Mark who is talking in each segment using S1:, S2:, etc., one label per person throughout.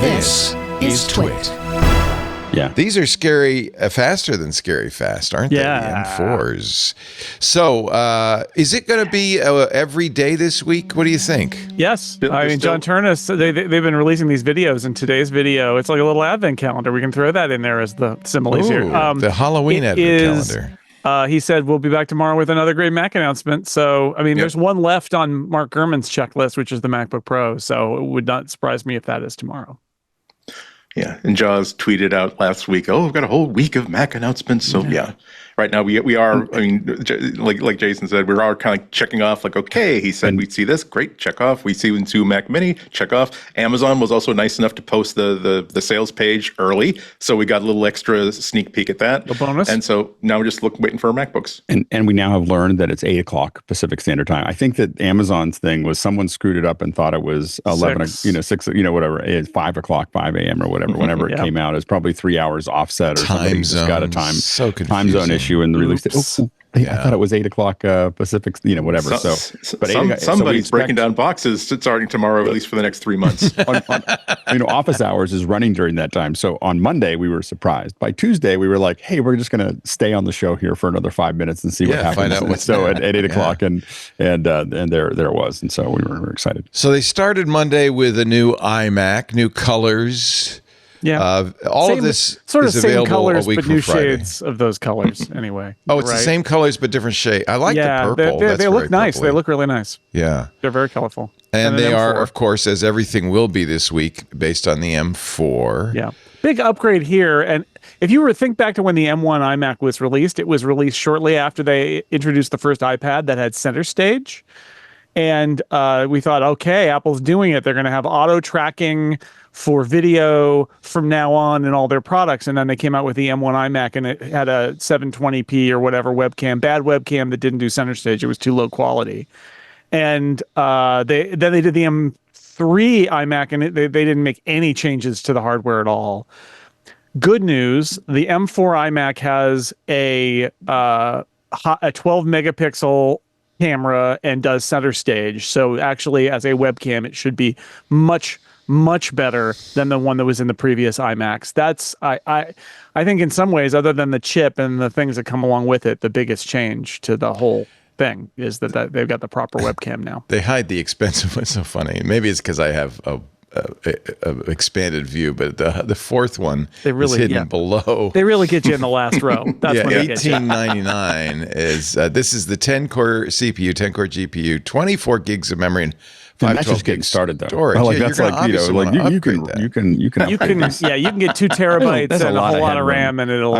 S1: This is TWiT.
S2: Yeah.
S3: These are scary, faster than scary fast, aren't they?
S4: Yeah.
S3: The M4s. So, is it going to be every day this week? What do you think?
S4: Yes. I mean, John Turnus, they've been releasing these videos, and today's video, it's like a little advent calendar. We can throw that in there as the similes here.
S3: The Halloween advent calendar.
S4: He said, we'll be back tomorrow with another great Mac announcement. So, I mean, there's one left on Mark Gurman's checklist, which is the MacBook Pro. So it would not surprise me if that is tomorrow.
S2: Yeah, and Jaws tweeted out last week, "Oh, we've got a whole week of Mac announcements." So yeah, right now we are. I mean, like Jason said, we are kind of checking off. Like, okay, he said we'd see this, great, check off. We see into Mac Mini, check off. Amazon was also nice enough to post the sales page early, so we got a little extra sneak peek at that.
S4: A bonus.
S2: And so now we're just waiting for our MacBooks.
S5: And we now have learned that it's 8 o'clock Pacific Standard Time. I think that Amazon's thing was someone screwed it up and thought it was 11, 6, whatever. It's 5 o'clock, 5 a.m. or whatever. Whenever it came out, it's probably 3 hours offset or something. Just got a time zone issue in the release. I thought it was 8 o'clock Pacific, whatever.
S2: Somebody's breaking down boxes starting tomorrow, at least for the next 3 months.
S5: Office hours is running during that time. So on Monday, we were surprised. By Tuesday, we were like, hey, we're just going to stay on the show here for another 5 minutes and see what happens.
S3: Find out what's
S5: so at 8 o'clock, and there it was. And so we were excited.
S3: So they started Monday with a new iMac, new colors.
S4: Yeah,
S3: all of this
S4: sort of
S3: is
S4: same
S3: available
S4: colors,
S3: a week
S4: but
S3: from
S4: new
S3: Friday.
S4: shades of those colors. Anyway,
S3: it's the same colors but different shade. I like the purple.
S4: They look nice.
S3: Purpley.
S4: They look really nice.
S3: Yeah,
S4: they're very colorful.
S3: And they are, of course, as everything will be this week, based on the M4.
S4: Yeah, big upgrade here. And if you were to think back to when the M1 iMac was released, it was released shortly after they introduced the first iPad that had center stage. And we thought, okay, Apple's doing it. They're going to have auto tracking for video from now on in all their products. And then they came out with the M1 iMac, and it had a 720p or whatever webcam, bad webcam that didn't do center stage. It was too low quality. And they did the M3 iMac, and they didn't make any changes to the hardware at all. Good news, the M4 iMac has a 12 megapixel camera and does center stage. So actually, as a webcam, it should be much better than the one that was in the previous iMacs. That's I think in some ways, other than the chip and the things that come along with it, the biggest change to the whole thing is that they've got the proper webcam now.
S3: They hide the expensive one. So funny. Maybe it's because I have a expanded view, but the fourth one is hidden below.
S4: They really get you in the last row. That's when
S3: $18.99 is this is the 10-core CPU, 10-core GPU, 24 gigs of memory, and 512
S5: getting started though.
S3: Storage.
S5: Like that's like you can get 2
S4: terabytes and a whole lot of RAM, and it'll
S5: I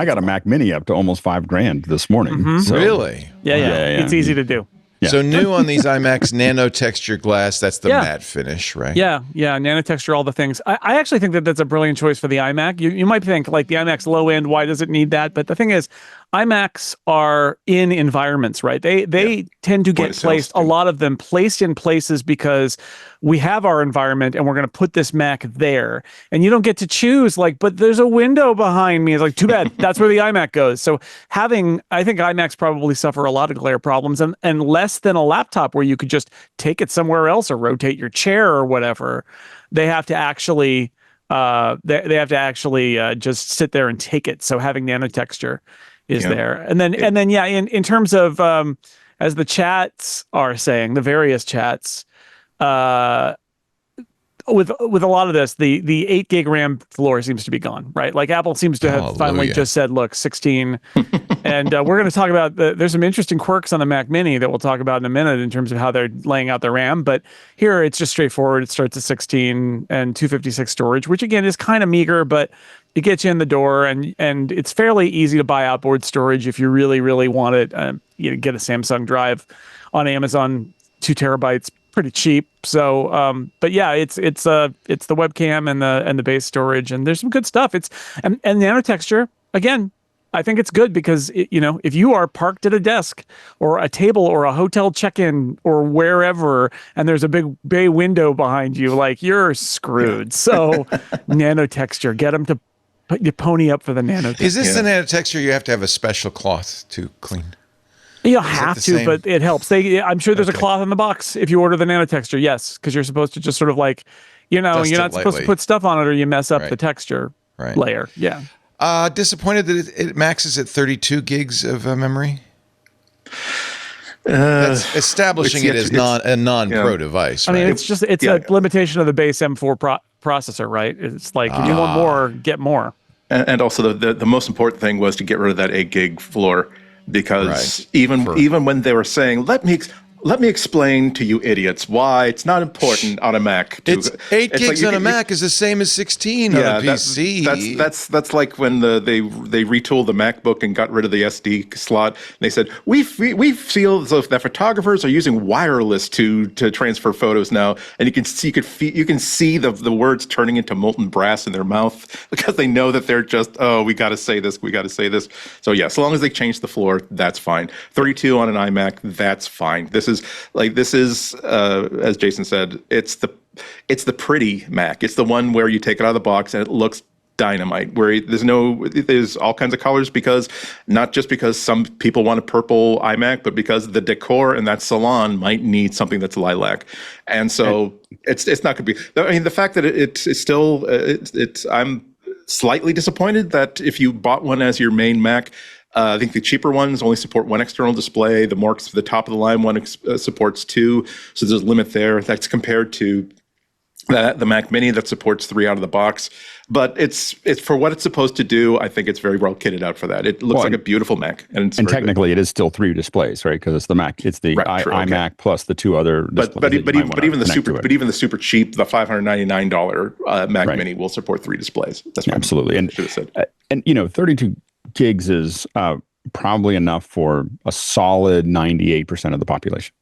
S5: got a Mac Mini up to almost $5,000 this morning.
S4: Mm-hmm.
S5: So,
S3: really?
S4: Yeah. It's easy to do.
S3: Yeah. So new on these iMacs, nano texture glass. That's the matte finish, right?
S4: Yeah, nano texture, all the things. I actually think that that's a brilliant choice for the iMac. You might think, like, the iMac's low end, why does it need that? But the thing is, iMacs are in environments, right? They tend to get placed, a lot of them placed in places because we have our environment and we're going to put this Mac there. And you don't get to choose, like, but there's a window behind me. It's like, too bad. That's where the iMac goes. So I think iMacs probably suffer a lot of glare problems, and less than a laptop where you could just take it somewhere else or rotate your chair or whatever. They have to actually just sit there and take it. So having nano texture is there. And then in terms of as the chats are saying, the various chats, with a lot of this, the 8 gig RAM floor seems to be gone, right? Like Apple seems to have finally just said, look, 16. And we're going to talk about there's some interesting quirks on the Mac Mini that we'll talk about in a minute in terms of how they're laying out the RAM. But here it's just straightforward. It starts at 16 and 256 storage, which again is kind of meager, but it gets you in the door, and it's fairly easy to buy outboard storage if you really, really want it. Get a Samsung drive on Amazon, 2 terabytes, pretty cheap. So, but yeah, it's the webcam and the base storage, and there's some good stuff. And nano texture again. I think it's good because if you are parked at a desk or a table or a hotel check-in or wherever, and there's a big bay window behind you, like, you're screwed. So nano texture, get them to put you pony up for the nano texture.
S3: Is this the nano texture you have to have a special cloth to clean?
S4: You have to, but it helps. I'm sure there's a cloth in the box if you order the nano texture. Yes, because you're supposed to just sort of like, you're not supposed to put stuff on it or you mess up the texture layer. Yeah.
S3: Disappointed that it maxes at 32 gigs of memory. That's establishing it as a non-pro device.
S4: Right? I mean, it's a limitation of the base M4 processor, right? It's like if you want more, get more.
S2: And also the most important thing was to get rid of that 8 gig floor, because even when they were saying, let me explain to you idiots why it's not important on a Mac.
S3: It's 8 gigs on a Mac is the same as 16 on a PC.
S2: That's like when they retooled the MacBook and got rid of the SD slot. And they said we feel as if that photographers are using wireless to transfer photos now, and you can see the words turning into molten brass in their mouth because they know that they're just we got to say this. So yeah, so long as they change the floor, that's fine. 32 on an iMac, that's fine. This is as Jason said, it's the pretty Mac. It's the one where you take it out of the box and it looks dynamite, where there's all kinds of colors, because not just because some people want a purple iMac, but because the decor in that salon might need something that's lilac. And so it's not going to be, I mean, the fact that it's still, I'm slightly disappointed that if you bought one as your main Mac, I think the cheaper ones only support one external display. The top of the line one supports 2, so there's a limit there. That's compared to the Mac Mini that supports 3 out of the box. But it's for what it's supposed to do. I think it's very well kitted out for that. It looks like a beautiful Mac, and technically
S5: it is still 3 displays, right? Because it's the Mac, it's the iMac plus the 2 other displays.
S2: But even the super cheap, the $599 Mac Mini will support 3 displays. That's what
S5: absolutely. And should have said. And 32 gigs is probably enough for a solid 98% of the population.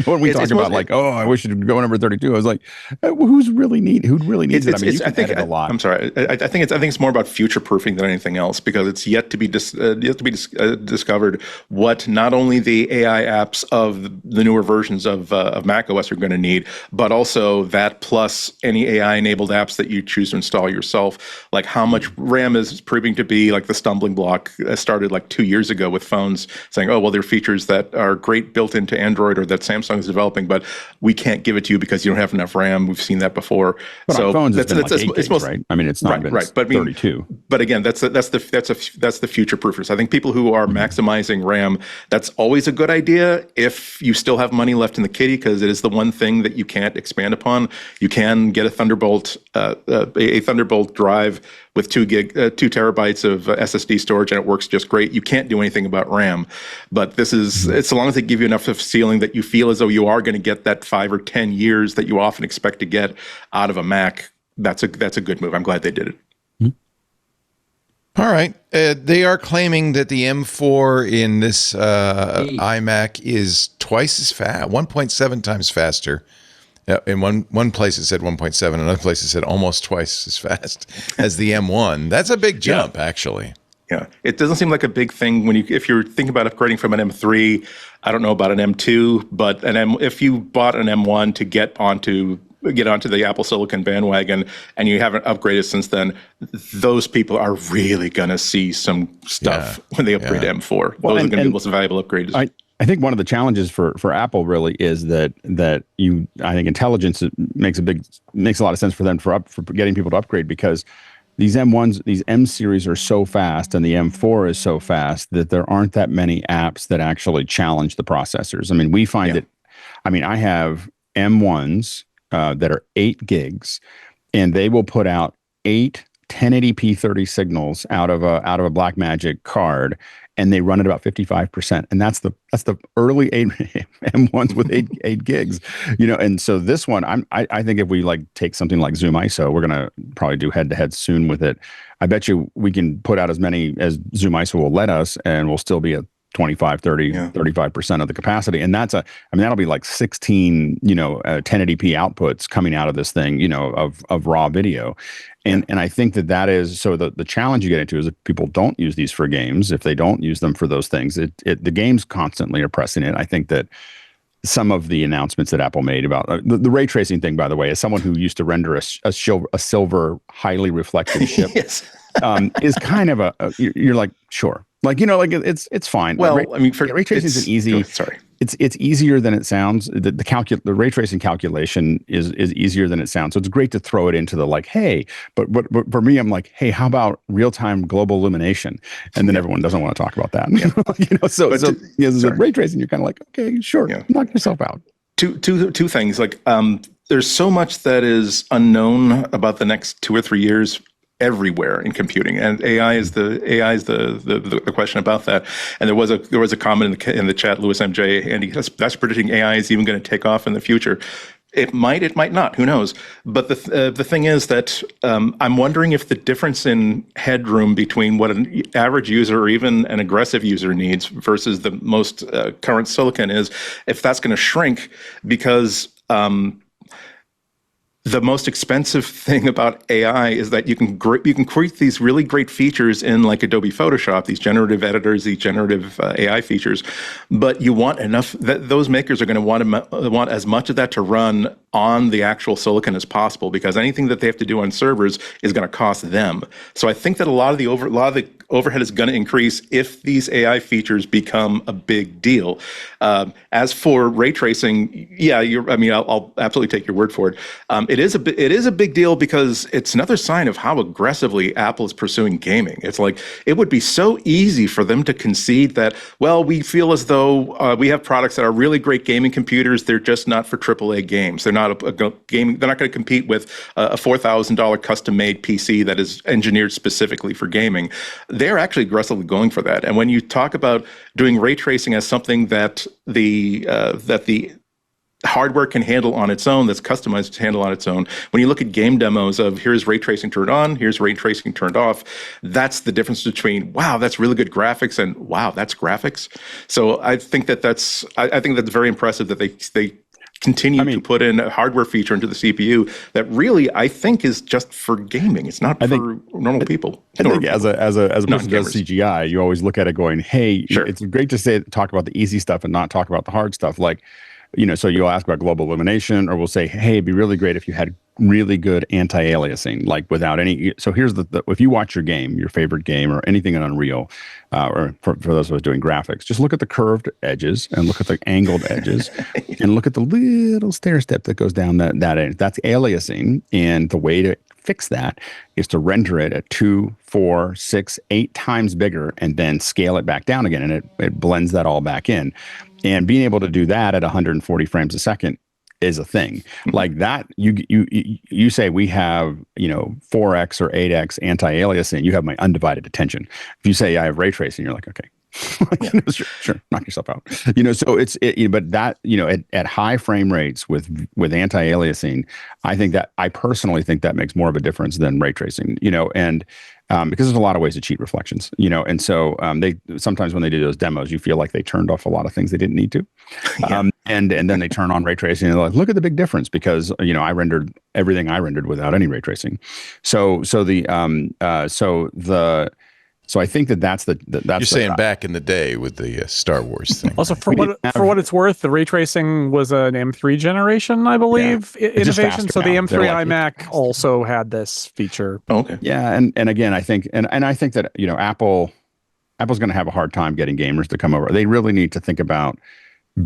S5: When we talk about I wish it would go number 32, I was like, who really needs it? I mean, you can edit a lot.
S2: I'm sorry. I think it's more about future proofing than anything else, because it's yet to be discovered what not only the AI apps of the newer versions of Mac OS are going to need, but also that plus any AI enabled apps that you choose to install yourself. Like how much RAM is proving to be like the stumbling block started like 2 years ago with phones saying, oh, well, there are features that are great built into Android or that Samsung is developing, but we can't give it to you because you don't have enough RAM. We've seen that before.
S5: But so on phones, it's been like 8 gigs, right? I mean, it's not been but 32.
S2: But again, that's the future proofers. I think people who are maximizing RAM, that's always a good idea if you still have money left in the kitty, because it is the one thing that you can't expand upon. You can get a Thunderbolt drive with 2 terabytes of SSD storage, and it works just great. You can't do anything about RAM, but it's so long as they give you enough of ceiling that you feel as though you are going to get that 5 or 10 years that you often expect to get out of a Mac. That's a good move. I'm glad they did it.
S3: All right. They are claiming that the M4 in this iMac is twice as fast, 1.7 times faster. In one place it said 1.7, another place it said almost twice as fast as the M1. That's a big jump, actually.
S2: Yeah, it doesn't seem like a big thing if you're thinking about upgrading from an M3. I don't know about an M2, but if you bought an M1 to get onto the Apple Silicon bandwagon and you haven't upgraded since then, those people are really gonna see some stuff when they upgrade to M4. Those are gonna be the most valuable upgrades.
S5: I think one of the challenges for Apple really is that I think intelligence makes a lot of sense for them for getting people to upgrade, because these M1s, these M series are so fast and the M4 is so fast that there aren't that many apps that actually challenge the processors. I mean, we find it. I mean, I have M1s that are 8 gigs, and they will put out 8 1080p 30 signals out of a Blackmagic card, and they run at about 55%, and that's the early M1s with 8 gigs, And so this one, I think if we take something like Zoom ISO, we're gonna probably do head-to-head soon with it. I bet you we can put out as many as Zoom ISO will let us, and we'll still be at 25, 30, 35% of the capacity. And that'll be like 16, 1080p outputs coming out of this thing, of raw video. And I think that is, so the challenge you get into is if people don't use these for games, if they don't use them for those things, the games constantly are pressing it. I think that some of the announcements that Apple made about the ray tracing thing, by the way, as someone who used to render a silver highly reflective chip, is kind of you're like, sure. Like, you know, like it's fine.
S2: Well,
S5: like,
S2: I mean,
S5: ray tracing is an easy.
S2: Sorry.
S5: It's easier than it sounds. The ray tracing calculation is easier than it sounds. So it's great to throw it into the like, hey, but for me, I'm like, hey, how about real time global illumination? And then everyone doesn't want to talk about that. You know, so ray tracing, you're kind of like, okay, sure, knock yourself out.
S2: Two things. Like, there's so much that is unknown about the next 2 or 3 years everywhere in computing, and AI is the question about that. And there was a comment in the chat, Louis MJ, and that's predicting AI is even going to take off in the future. It might not. Who knows? But the thing is that I'm wondering if the difference in headroom between what an average user or even an aggressive user needs versus the most current silicon is, if that's going to shrink, because the most expensive thing about AI is that you can create these really great features in like Adobe Photoshop, these generative editors, these generative AI features, but you want enough that those makers are going to want as much of that to run on the actual silicon as possible, because anything that they have to do on servers is going to cost them. So I think that a lot of the overhead is going to increase if these AI features become a big deal. As for ray tracing, I'll absolutely take your word for it. It is a big deal because it's another sign of how aggressively Apple is pursuing gaming. It's like, it would be so easy for them to concede that, well, we feel as though we have products that are really great gaming computers. They're just not for AAA games. They're not gaming. They're not going to compete with a $4,000 custom-made PC that is engineered specifically for gaming. They're actually aggressively going for that. And when you talk about doing ray tracing as something that the hardware can handle on its own, that's customized to handle on its own, when you look at game demos of here's ray tracing turned on, here's ray tracing turned off, that's the difference between, wow, that's really good graphics, and wow, that's graphics. So I think that's very impressive that they continue to put in a hardware feature into the CPU that really, I think, is just for gaming. It's not for normal people.
S5: I think as a person who does CGI, you always look at it going, hey, it's great to talk about the easy stuff and not talk about the hard stuff. Like, you know, so you'll ask about global illumination, or we'll say, hey, it'd be really great if you had really good anti-aliasing, like without any. So here's if you watch your game, your favorite game, or anything in Unreal, or for those of us doing graphics, just look at the curved edges and look at the angled edges and look at the little stair step that goes down that edge. That's aliasing. And the way to fix that is to render it at 2, 4, 6, 8 times bigger and then scale it back down again. And it blends that all back in. And being able to do that at 140 frames a second is a thing. Like that, you say we have, 4x or 8x anti-aliasing, you have my undivided attention. If you say I have ray tracing, you're like, okay. Sure, knock yourself out. So but that, at high frame rates with anti-aliasing, I personally think that makes more of a difference than ray tracing, and because there's a lot of ways to cheat reflections, and so they sometimes when they do those demos, you feel like they turned off a lot of things they didn't need to, and then they turn on ray tracing and they're like, look at the big difference, because I rendered everything I rendered without any ray tracing. So I think that's you're
S3: saying back in the day with the Star Wars thing.
S4: Also, for what it's worth, the ray tracing was an M3 generation, I believe, innovation. So the M3 iMac also had this feature.
S2: Okay.
S5: Yeah, and again, I think that Apple's going to have a hard time getting gamers to come over. They really need to think about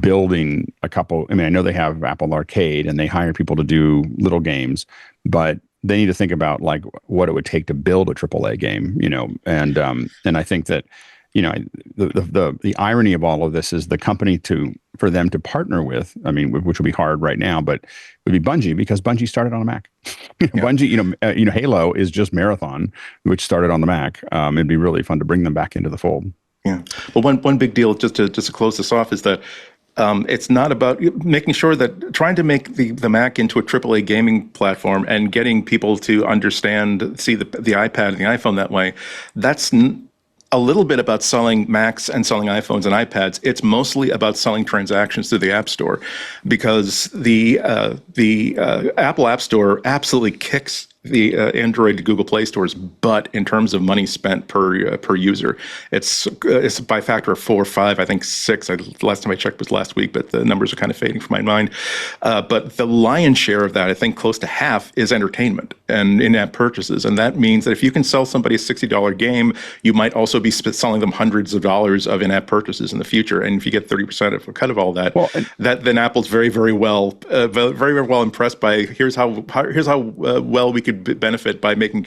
S5: building a couple. I mean, I know they have Apple Arcade and they hire people to do little games, but they need to think about like what it would take to build a AAA game, and I think that, the irony of all of this is the company for them to partner with, I mean, which would be hard right now, but it would be Bungie, because Bungie started on a Mac. Bungie, Halo is just Marathon, which started on the Mac. It'd be really fun to bring them back into the fold.
S2: Yeah. Well, one big deal, just to close this off, is that it's not about making sure that trying to make the Mac into a AAA gaming platform and getting people to see the iPad and the iPhone that way. That's a little bit about selling Macs and selling iPhones and iPads. It's mostly about selling transactions through the App Store, because the Apple App Store absolutely kicks the Android Google Play stores, but in terms of money spent per user, it's by a factor of 4 or 5, I think 6. Last time I checked was last week, but the numbers are kind of fading from my mind. But the lion's share of that, I think close to half, is entertainment and in-app purchases. And that means that if you can sell somebody a $60 game, you might also be selling them hundreds of dollars of in-app purchases in the future. And if you get 30% of a cut of all that, then Apple's very, very well impressed by here's how well we could benefit by getting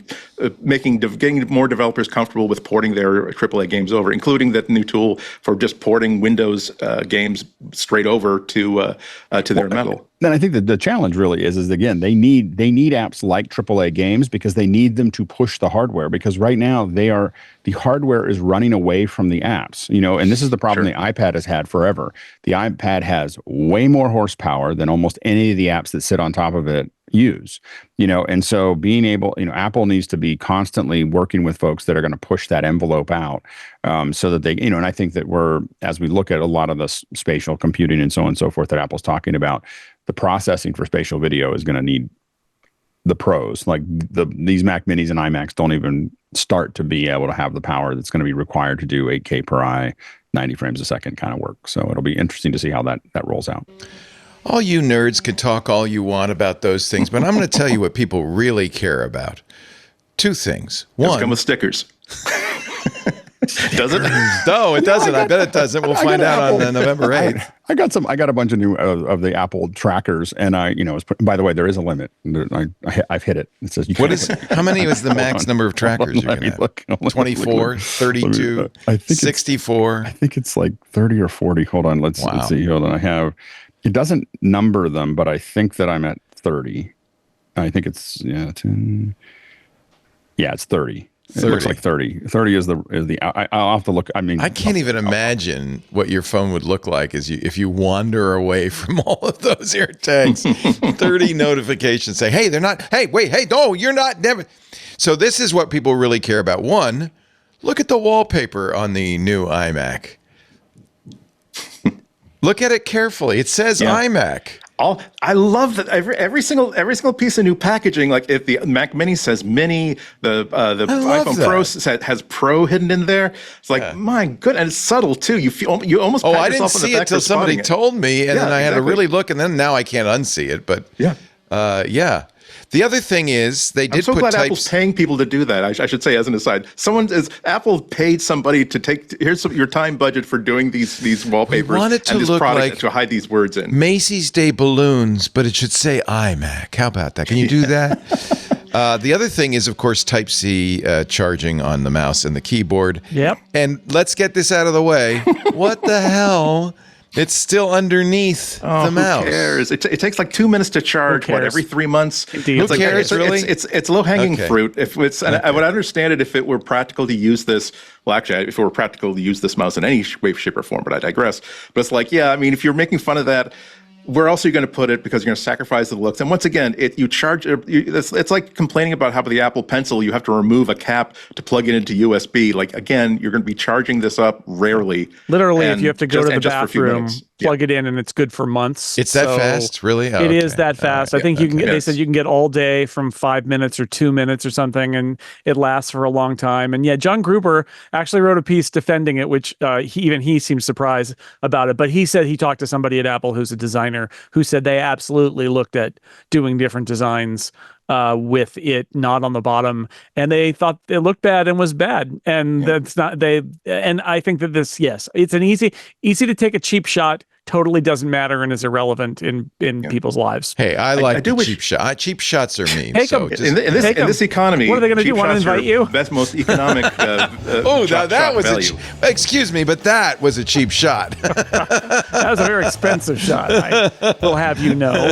S2: more developers comfortable with porting their AAA games over, including that new tool for just porting Windows games straight over to their metal.
S5: Then I think that the challenge really is again, they need apps like AAA games because they need them to push the hardware, because right now the hardware is running away from the apps, and this is the problem the iPad has had forever. The iPad has way more horsepower than almost any of the apps that sit on top of it use, and so being able, Apple needs to be constantly working with folks that are going to push that envelope out, so that they, and I think that as we look at a lot of the spatial computing and so on and so forth that Apple's talking about, the processing for spatial video is going to need the pros. Like these Mac Minis and iMacs don't even start to be able to have the power that's going to be required to do 8K per eye, 90 frames a second kind of work. So it'll be interesting to see how that rolls out.
S3: All you nerds can talk all you want about those things, but I'm going to tell you what people really care about. 2 things. One,
S2: come with stickers. Does it?
S3: No, it doesn't. I bet it doesn't. We'll find out on November 8th.
S5: I got a bunch of new of the Apple trackers, and by the way, there is a limit. I've hit it. It says
S3: how many is the max number of trackers you're going to have? 24, 32, 64?
S5: I think it's like 30 or 40. Hold on. Let's see. Hold on. It doesn't number them, but I think that I'm at 30. I think it's 10. Yeah, it's 30. It looks like 30. 30 is the. I'll have to look. I mean,
S3: I can't even imagine what your phone would look like if you wander away from all of those AirTags. 30 notifications say, "Hey, they're not. Hey, wait, hey, no, you're not. Never." So this is what people really care about. One, look at the wallpaper on the new iMac. Look at it carefully. It says iMac.
S2: I love that every single piece of new packaging. Like if the Mac Mini says Mini, the iPhone Pro has Pro hidden in there. It's like my goodness, and it's subtle too. You almost pat
S3: I didn't
S2: yourself on the
S3: see
S2: back
S3: it till somebody told me, and then I had to really look, and then now I can't unsee it. But yeah. The other thing is they did
S2: I'm so
S3: put
S2: glad
S3: types.
S2: Apple's paying people to do that. I should say as an aside, Apple paid somebody to here's your time budget for doing these wallpapers
S3: want it to
S2: and this
S3: look
S2: product
S3: like
S2: to hide these words in.
S3: Macy's Day balloons, but it should say iMac. How about that? Can you do that? The other thing is, of course, Type-C charging on the mouse and the keyboard.
S4: Yep.
S3: And let's get this out of the way. What the hell? It's still underneath the mouse.
S2: Who cares? It takes like 2 minutes to charge. Every 3 months?
S4: Indeed.
S3: Who cares? Really?
S2: It's low hanging fruit. And I would understand it if it were practical to use this. Well, actually, if it were practical to use this mouse in any way, shape, or form. But I digress. But it's like, if you're making fun of that, where else are you going to put it? Because you're going to sacrifice the looks. And once again, it's like complaining about how the Apple Pencil, you have to remove a cap to plug it into USB. Like, again, you're going to be charging this up rarely.
S4: Literally, if you have to go to the bathroom, plug it in, and it's good for months.
S3: It's that fast? Really?
S4: It is that fast. I think you can get, they said you can get all day from 5 minutes or 2 minutes or something, and it lasts for a long time. And John Gruber actually wrote a piece defending it, which he seems surprised about it. But he said he talked to somebody at Apple who's a designer who said they absolutely looked at doing different designs with it not on the bottom, and they thought it looked bad and was bad, and that's not they. And I think that it's an easy to take a cheap shot. Totally doesn't matter and is irrelevant in people's lives.
S3: Hey, I like cheap shot. Cheap shots are mean.
S2: In this economy,
S4: what are they going to do? Want to invite you?
S2: Best, most economic.
S3: That was excuse me, but that was a cheap shot.
S4: That was a very expensive shot. I will have you know.